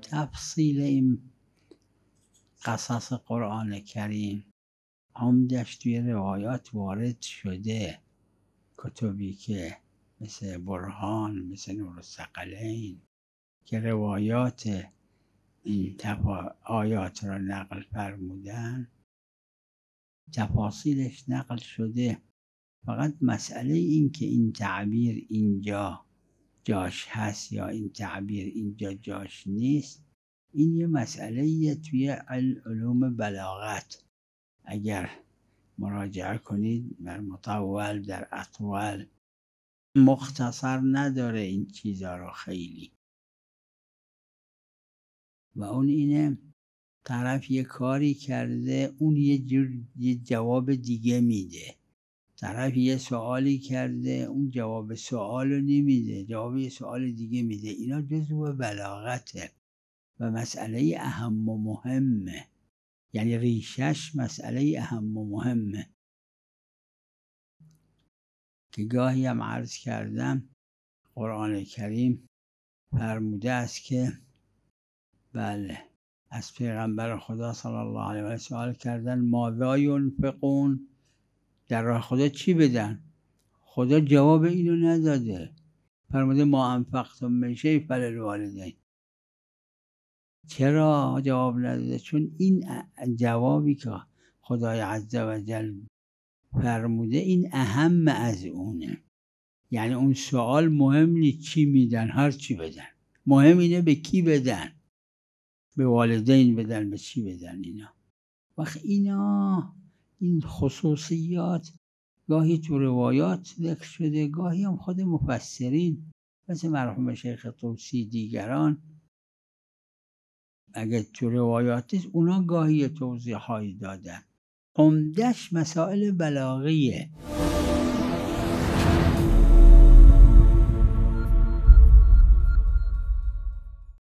تفصیل این قصص قرآن کریم عمدش توی روایات وارد شده، کتبی که مثل برهان، مثل نور الثقلین که روایات این آیات را نقل فرمودن، تفاصیلش نقل شده. فقط مسئله این که این تعبیر اینجا جاش هست یا این تعبیر اینجا جاش نیست، این یه مسئله توی علوم بلاغت. اگر مراجعه کنید در مطول، در اطول، مختصر نداره این چیزا رو خیلی. و اون اینه طرف یه کاری کرده، اون یه جواب دیگه میده. طرف یه سوالی کرده، اون جواب سوال رو نمیده، جواب یه سوال دیگه میده. اینا جزو بلاغته و مسئله اهم و مهمه، یعنی ریشش مسئله اهم و مهمه که گاهی هم عرض کردم قرآن کریم فرموده است که بله، از پیغمبر خدا صلی الله علیه و آله سوال کردن ماذا ینفقون، در راه خدا چی بدن؟ خدا جواب اینو نداده، فرموده ما انفقتم من شیء فللوالدین. چرا جواب نداده؟ چون این جوابی که خدای عزوجل فرموده این اهم از اونه. یعنی اون سوال مهم نیست چی میدن، هر چی بدن، مهم اینه به کی بدن، به والدین بدن، به چی بدن. اینا وقت این خصوصیات گاهی تو روایات ذکر شده، گاهی هم خود مفسرین مثل مرحوم شیخ طوسی دیگران اگه تو روایات است، اونا گاهی توضیحایی دادن. عمدش مسائل بلاغیه.